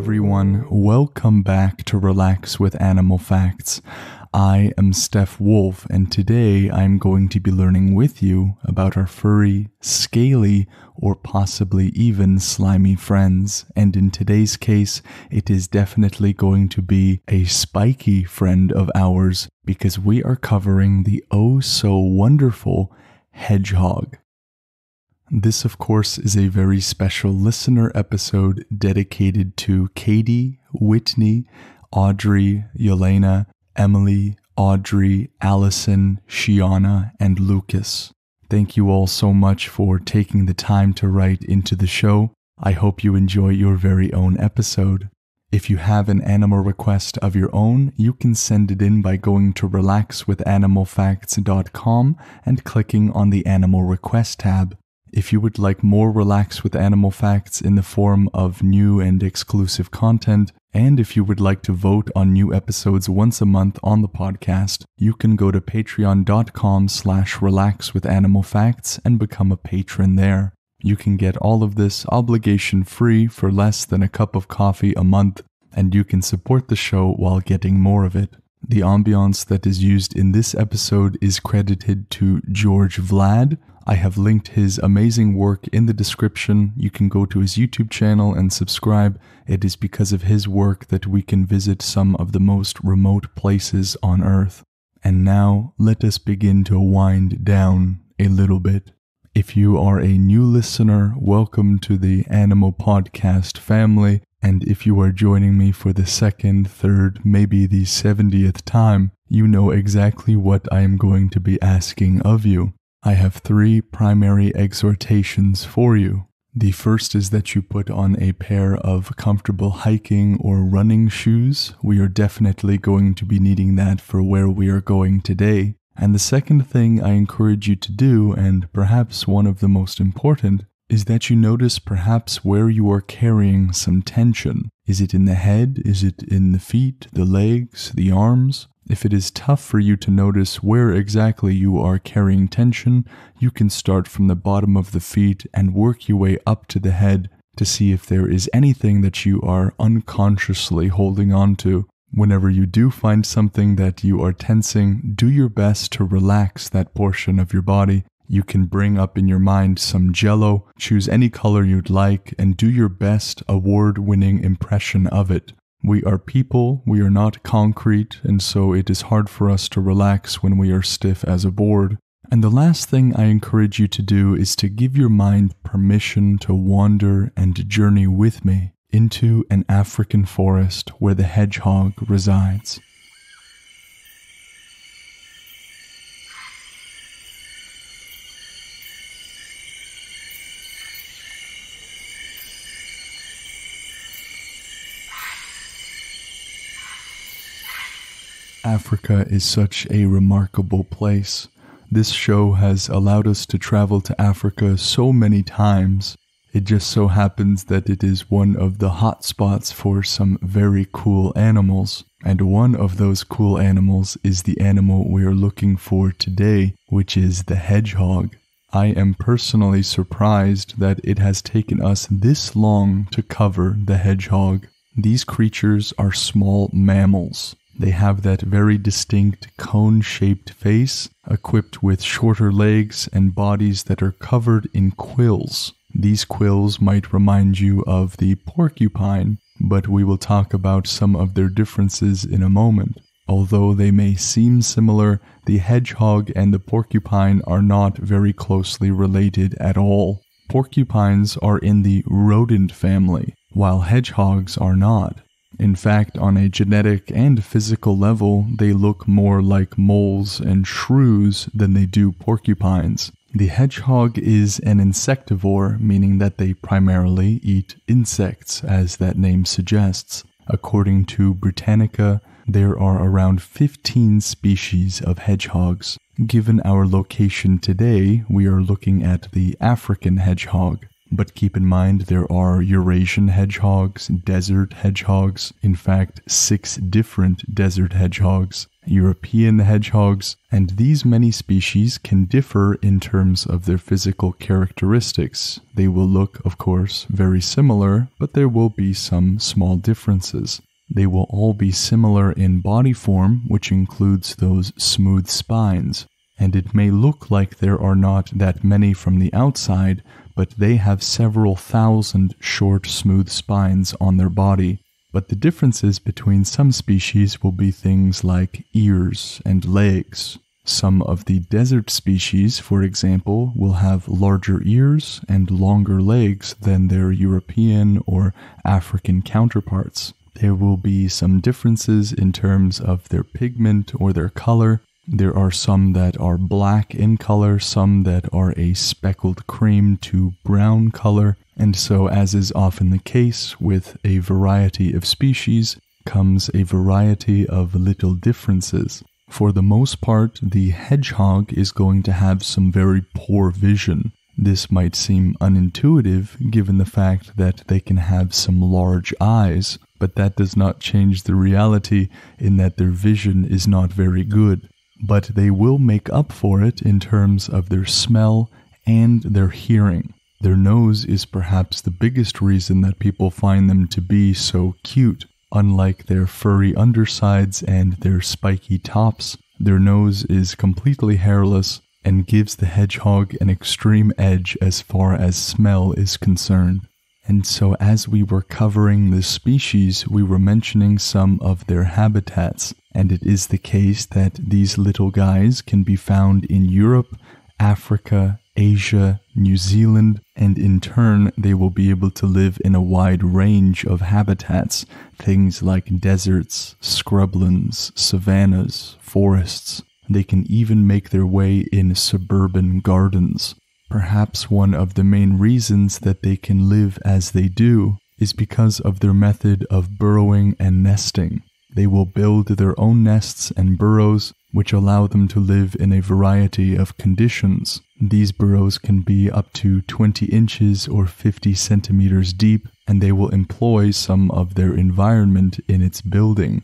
everyone, welcome back to Relax with Animal Facts. I am Steph Wolf, and today I'm going to be learning with you about our furry, scaly, or possibly even slimy friends. And in today's case, it is definitely going to be a spiky friend of ours because we are covering the oh-so-wonderful hedgehog. This, of course, is a very special listener episode dedicated to Katie, Whitney, Audrey, Yelena, Emily, Audrey, Allison, Shiana, and Lucas. Thank you all so much for taking the time to write into the show. I hope you enjoy your very own episode. If you have an animal request of your own, you can send it in by going to relaxwithanimalfacts.com and clicking on the Animal Request tab. If you would like more Relax with Animal Facts in the form of new and exclusive content, and if you would like to vote on new episodes once a month on the podcast, you can go to patreon.com/relaxwithanimalfacts and become a patron there. You can get all of this obligation-free for less than a cup of coffee a month, and you can support the show while getting more of it. The ambiance that is used in this episode is credited to George Vlad. I have linked his amazing work in the description. You can go to his YouTube channel and subscribe. It is because of his work that we can visit some of the most remote places on Earth. And now, let us begin to wind down a little bit. If you are a new listener, welcome to the Animal Podcast family. And if you are joining me for the second, third, maybe the 70th time, you know exactly what I am going to be asking of you. I have 3 primary exhortations for you. The first is that you put on a pair of comfortable hiking or running shoes. We are definitely going to be needing that for where we are going today. And the second thing I encourage you to do, and perhaps one of the most important, is that you notice perhaps where you are carrying some tension. Is it in the head? Is it in the feet, the legs, the arms? If it is tough for you to notice where exactly you are carrying tension, you can start from the bottom of the feet and work your way up to the head to see if there is anything that you are unconsciously holding on to. Whenever you do find something that you are tensing, do your best to relax that portion of your body. You can bring up in your mind some jello, choose any color you'd like, and do your best award-winning impression of it. We are people, we are not concrete, and so it is hard for us to relax when we are stiff as a board. And the last thing I encourage you to do is to give your mind permission to wander and journey with me into an African forest where the hedgehog resides. Africa is such a remarkable place. This show has allowed us to travel to Africa so many times. It just so happens that it is one of the hot spots for some very cool animals. And one of those cool animals is the animal we are looking for today, which is the hedgehog. I am personally surprised that it has taken us this long to cover the hedgehog. These creatures are small mammals. They have that very distinct cone-shaped face, equipped with shorter legs and bodies that are covered in quills. These quills might remind you of the porcupine, but we will talk about some of their differences in a moment. Although they may seem similar, the hedgehog and the porcupine are not very closely related at all. Porcupines are in the rodent family, while hedgehogs are not. In fact, on a genetic and physical level, they look more like moles and shrews than they do porcupines. The hedgehog is an insectivore, meaning that they primarily eat insects, as that name suggests. According to Britannica, there are around 15 species of hedgehogs. Given our location today, we are looking at the African hedgehog. But keep in mind there are Eurasian hedgehogs, desert hedgehogs, in fact 6 different desert hedgehogs, European hedgehogs, and these many species can differ in terms of their physical characteristics. They will look, of course, very similar, but there will be some small differences. They will all be similar in body form, which includes those smooth spines. And it may look like there are not that many from the outside, but they have several thousand short, smooth spines on their body. But the differences between some species will be things like ears and legs. Some of the desert species, for example, will have larger ears and longer legs than their European or African counterparts. There will be some differences in terms of their pigment or their color. There are some that are black in color, some that are a speckled cream to brown color, and so, as is often the case with a variety of species, comes a variety of little differences. For the most part, the hedgehog is going to have some very poor vision. This might seem unintuitive given the fact that they can have some large eyes, but that does not change the reality in that their vision is not very good. But they will make up for it in terms of their smell and their hearing. Their nose is perhaps the biggest reason that people find them to be so cute. Unlike their furry undersides and their spiky tops, their nose is completely hairless and gives the hedgehog an extreme edge as far as smell is concerned. And so as we were covering this species, we were mentioning some of their habitats, and it is the case that these little guys can be found in Europe, Africa, Asia, New Zealand, and in turn they will be able to live in a wide range of habitats, things like deserts, scrublands, savannas, forests. They can even make their way in suburban gardens. Perhaps one of the main reasons that they can live as they do is because of their method of burrowing and nesting. They will build their own nests and burrows, which allow them to live in a variety of conditions. These burrows can be up to 20 inches or 50 centimeters deep, and they will employ some of their environment in its building.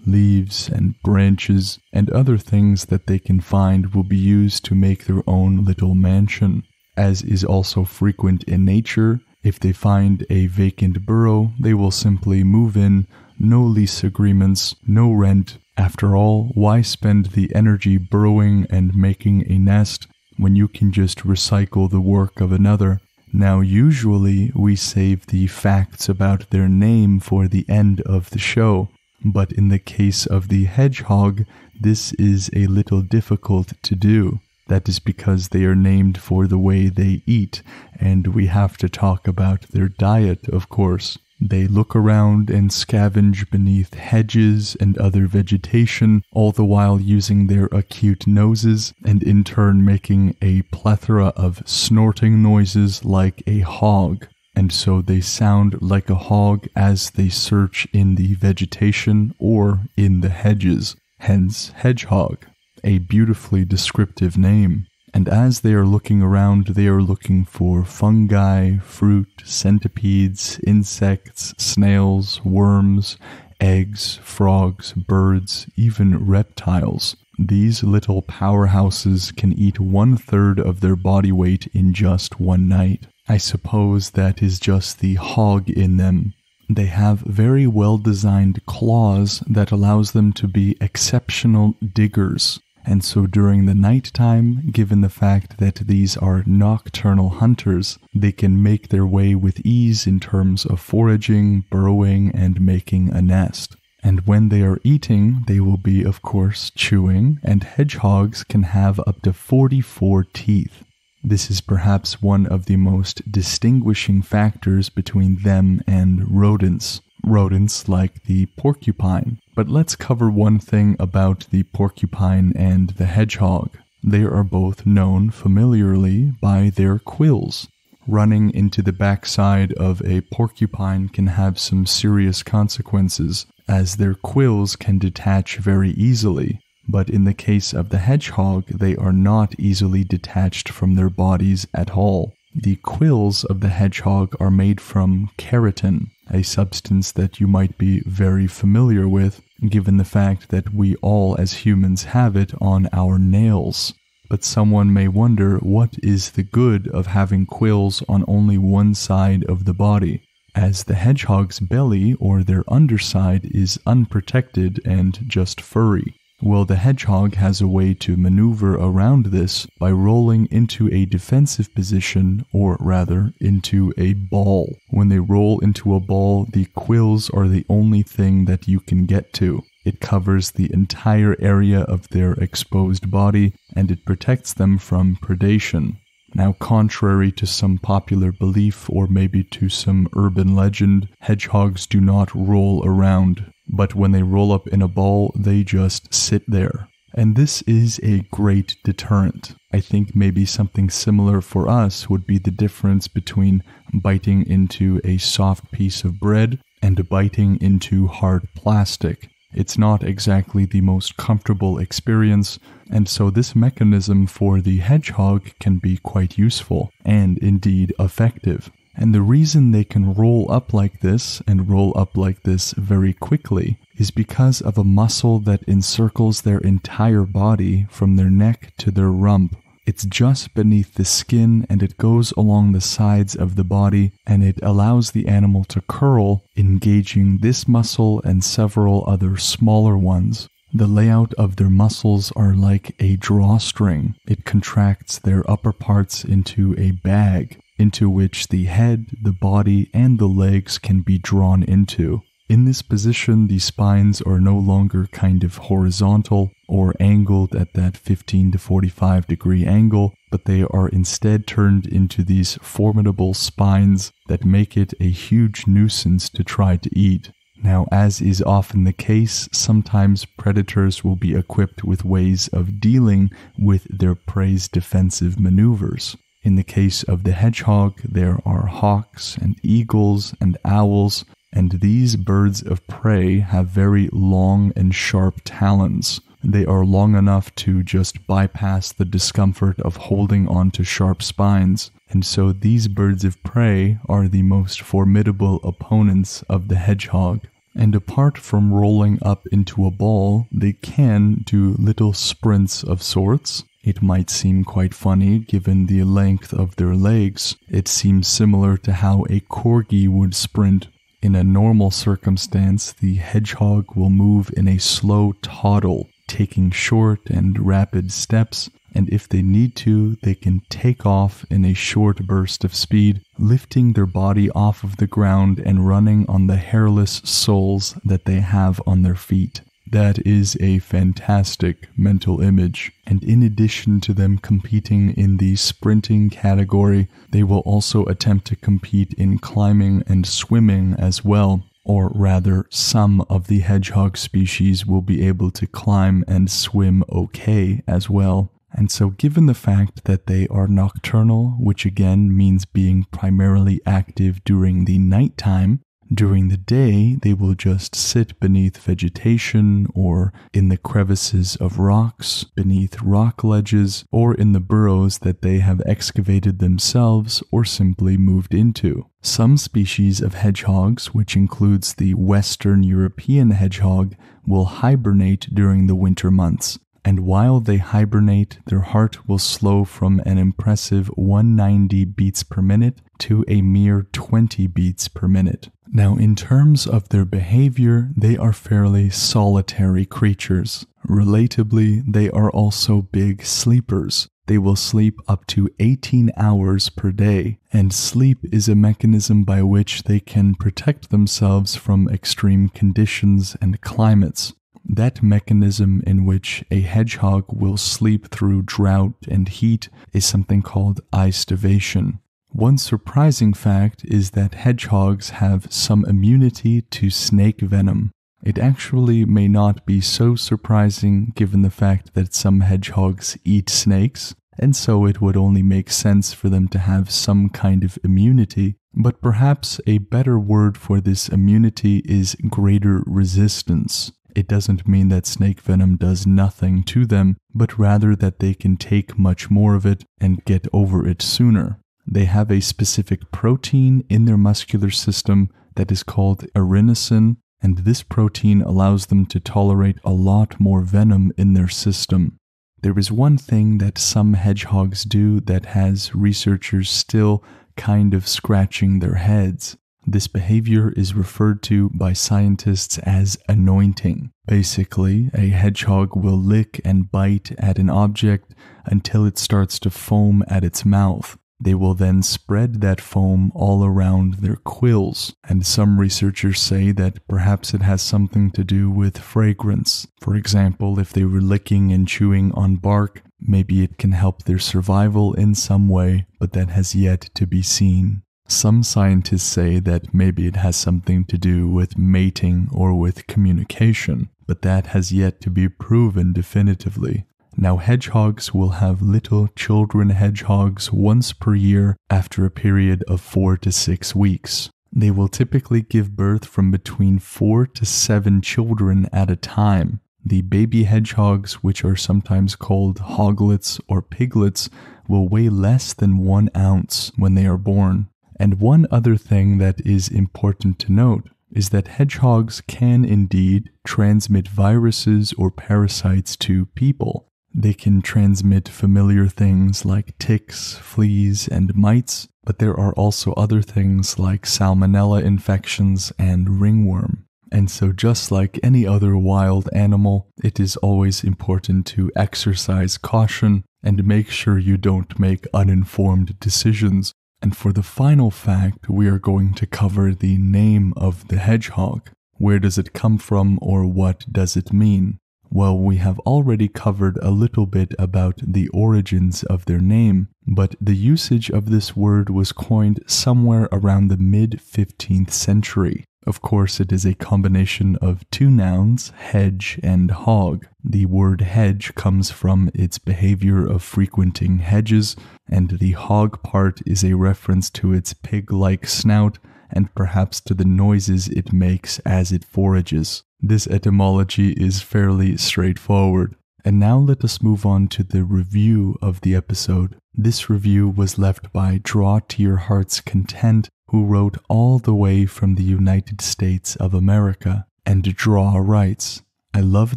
Leaves and branches and other things that they can find will be used to make their own little mansion. As is also frequent in nature, if they find a vacant burrow, they will simply move in, no lease agreements, no rent. After all, why spend the energy burrowing and making a nest when you can just recycle the work of another? Now, usually we save the facts about their name for the end of the show, but in the case of the hedgehog, this is a little difficult to do. That is because they are named for the way they eat, and we have to talk about their diet, of course. They look around and scavenge beneath hedges and other vegetation, all the while using their acute noses, and in turn making a plethora of snorting noises like a hog. And so they sound like a hog as they search in the vegetation or in the hedges, hence hedgehog. A beautifully descriptive name. And as they are looking around, they are looking for fungi, fruit, centipedes, insects, snails, worms, eggs, frogs, birds, even reptiles. These little powerhouses can eat 1/3 of their body weight in just one night. I suppose that is just the hog in them. They have very well-designed claws that allows them to be exceptional diggers. And so during the nighttime, given the fact that these are nocturnal hunters, they can make their way with ease in terms of foraging, burrowing, and making a nest. And when they are eating, they will be, of course, chewing, and hedgehogs can have up to 44 teeth. This is perhaps one of the most distinguishing factors between them and rodents. Rodents like the porcupine. But let's cover one thing about the porcupine and the hedgehog. They are both known familiarly by their quills. Running into the backside of a porcupine can have some serious consequences, as their quills can detach very easily. But in the case of the hedgehog, they are not easily detached from their bodies at all. The quills of the hedgehog are made from keratin, a substance that you might be very familiar with, given the fact that we all as humans have it on our nails. But someone may wonder, what is the good of having quills on only one side of the body, as the hedgehog's belly or their underside is unprotected and just furry? Well, the hedgehog has a way to maneuver around this by rolling into a defensive position, or rather, into a ball. When they roll into a ball, the quills are the only thing that you can get to. It covers the entire area of their exposed body, and it protects them from predation. Now, contrary to some popular belief, or maybe to some urban legend, hedgehogs do not roll around. But when they roll up in a ball, they just sit there. And this is a great deterrent. I think maybe something similar for us would be the difference between biting into a soft piece of bread and biting into hard plastic. It's not exactly the most comfortable experience, and so this mechanism for the hedgehog can be quite useful and indeed effective. And the reason they can roll up like this, and roll up like this very quickly, is because of a muscle that encircles their entire body from their neck to their rump. It's just beneath the skin, and it goes along the sides of the body, and it allows the animal to curl, engaging this muscle and several other smaller ones. The layout of their muscles are like a drawstring. It contracts their upper parts into a bag, into which the head, the body, and the legs can be drawn into. In this position, the spines are no longer kind of horizontal or angled at that 15 to 45 degree angle, but they are instead turned into these formidable spines that make it a huge nuisance to try to eat. Now, as is often the case, sometimes predators will be equipped with ways of dealing with their prey's defensive maneuvers. In the case of the hedgehog, there are hawks and eagles and owls, and these birds of prey have very long and sharp talons. They are long enough to just bypass the discomfort of holding onto sharp spines, and so these birds of prey are the most formidable opponents of the hedgehog. And apart from rolling up into a ball, they can do little sprints of sorts. It might seem quite funny given the length of their legs. It seems similar to how a corgi would sprint. In a normal circumstance, the hedgehog will move in a slow toddle, taking short and rapid steps, and if they need to, they can take off in a short burst of speed, lifting their body off of the ground and running on the hairless soles that they have on their feet. That is a fantastic mental image, and in addition to them competing in the sprinting category, they will also attempt to compete in climbing and swimming as well. Or rather, some of the hedgehog species will be able to climb and swim okay as well. And so given the fact that they are nocturnal, which again means being primarily active during the nighttime, during the day they will just sit beneath vegetation or in the crevices of rocks, beneath rock ledges, or in the burrows that they have excavated themselves or simply moved into. Some species of hedgehogs, which includes the Western European hedgehog, will hibernate during the winter months. And while they hibernate, their heart will slow from an impressive 190 beats per minute to a mere 20 beats per minute. Now, in terms of their behavior, they are fairly solitary creatures. Relatably, they are also big sleepers. They will sleep up to 18 hours per day, and sleep is a mechanism by which they can protect themselves from extreme conditions and climates. That mechanism in which a hedgehog will sleep through drought and heat is something called aestivation. One surprising fact is that hedgehogs have some immunity to snake venom. It actually may not be so surprising given the fact that some hedgehogs eat snakes, and so it would only make sense for them to have some kind of immunity, but perhaps a better word for this immunity is greater resistance. It doesn't mean that snake venom does nothing to them, but rather that they can take much more of it and get over it sooner. They have a specific protein in their muscular system that is called erinacin, and this protein allows them to tolerate a lot more venom in their system. There is one thing that some hedgehogs do that has researchers still kind of scratching their heads. This behavior is referred to by scientists as anointing. Basically, a hedgehog will lick and bite at an object until it starts to foam at its mouth. They will then spread that foam all around their quills, and some researchers say that perhaps it has something to do with fragrance. For example, if they were licking and chewing on bark, maybe it can help their survival in some way, but that has yet to be seen. Some scientists say that maybe it has something to do with mating or with communication, but that has yet to be proven definitively. Now, hedgehogs will have little children hedgehogs once per year after a period of 4 to 6 weeks. They will typically give birth from between 4 to 7 children at a time. The baby hedgehogs, which are sometimes called hoglets or piglets, will weigh less than 1 ounce when they are born. And one other thing that is important to note is that hedgehogs can indeed transmit viruses or parasites to people. They can transmit familiar things like ticks, fleas, and mites, but there are also other things like salmonella infections and ringworm. And so just like any other wild animal, it is always important to exercise caution and make sure you don't make uninformed decisions. And for the final fact, we are going to cover the name of the hedgehog. Where does it come from, or what does it mean? Well, we have already covered a little bit about the origins of their name, but the usage of this word was coined somewhere around the mid-15th century. Of course, it is a combination of 2 nouns, hedge and hog. The word hedge comes from its behavior of frequenting hedges, and the hog part is a reference to its pig-like snout and perhaps to the noises it makes as it forages. This etymology is fairly straightforward. And now let us move on to the review of the episode. This review was left by Draw to Your Heart's Content, who wrote all the way from the United States of America. And Draw writes, "I love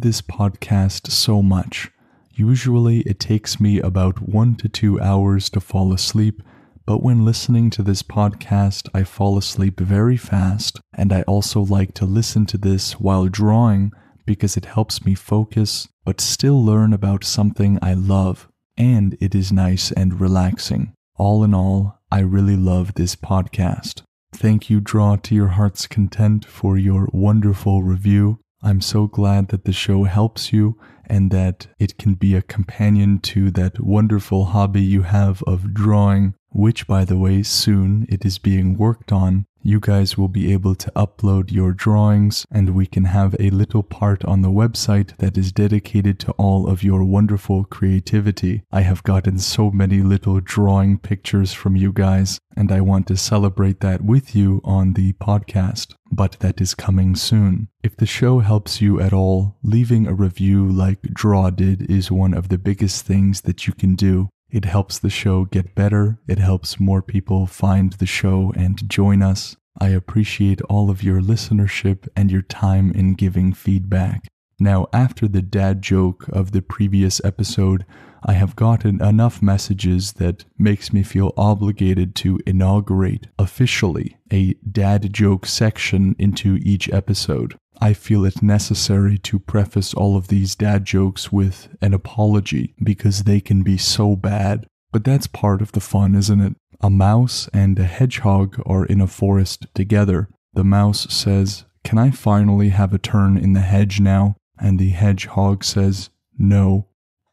this podcast so much. Usually it takes me about 1 to 2 hours to fall asleep, but when listening to this podcast, I fall asleep very fast, and I also like to listen to this while drawing because it helps me focus, but still learn about something I love, and it is nice and relaxing. All in all, I really love this podcast." Thank you, Draw to Your Heart's Content, for your wonderful review. I'm so glad that the show helps you and that it can be a companion to that wonderful hobby you have of drawing, which, by the way, soon it is being worked on. You guys will be able to upload your drawings, and we can have a little part on the website that is dedicated to all of your wonderful creativity. I have gotten so many little drawing pictures from you guys, and I want to celebrate that with you on the podcast, but that is coming soon. If the show helps you at all, leaving a review like Draw did is one of the biggest things that you can do. It helps the show get better, it helps more people find the show and join us. I appreciate all of your listenership and your time in giving feedback. Now, after the dad joke of the previous episode, I have gotten enough messages that makes me feel obligated to inaugurate officially a dad joke section into each episode. I feel it necessary to preface all of these dad jokes with an apology because they can be so bad. But that's part of the fun, isn't it? A mouse and a hedgehog are in a forest together. The mouse says, "Can I finally have a turn in the hedge now?" And the hedgehog says, "No."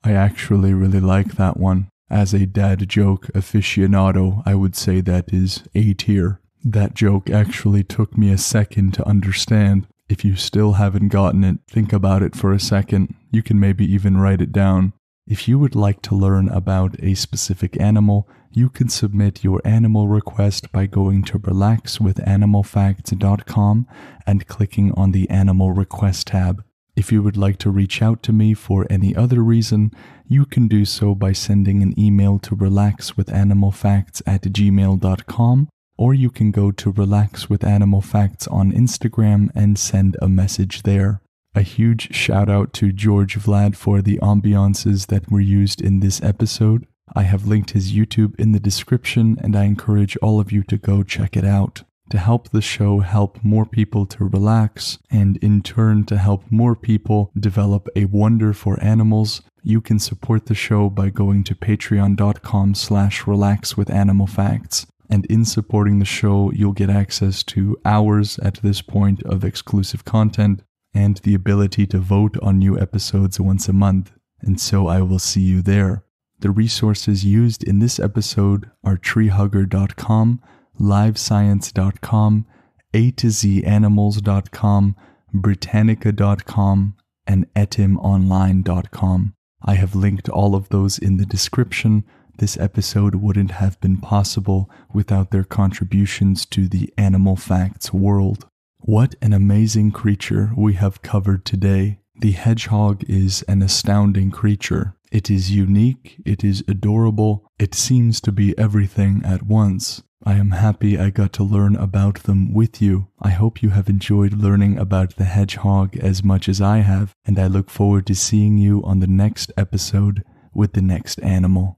I actually really like that one. As a dad joke aficionado, I would say that is A tier. That joke actually took me a second to understand. If you still haven't gotten it, think about it for a second. You can maybe even write it down. If you would like to learn about a specific animal, you can submit your animal request by going to relaxwithanimalfacts.com and clicking on the Animal Request tab. If you would like to reach out to me for any other reason, you can do so by sending an email to relaxwithanimalfacts@gmail.com, or you can go to Relax with Animal Facts on Instagram and send a message there. A huge shout out to George Vlad for the ambiances that were used in this episode. I have linked his YouTube in the description, and I encourage all of you to go check it out. To help the show help more people to relax, and in turn to help more people develop a wonder for animals, you can support the show by going to patreon.com/relaxwithanimalfacts. And in supporting the show, you'll get access to hours at this point of exclusive content and the ability to vote on new episodes once a month. And so I will see you there. The resources used in this episode are treehugger.com, livescience.com, A2Zanimals.com, Britannica.com, and etimonline.com. I have linked all of those in the description. This episode wouldn't have been possible without their contributions to the animal facts world. What an amazing creature we have covered today. The hedgehog is an astounding creature. It is unique, it is adorable, it seems to be everything at once. I am happy I got to learn about them with you. I hope you have enjoyed learning about the hedgehog as much as I have, and I look forward to seeing you on the next episode with the next animal.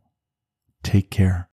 Take care.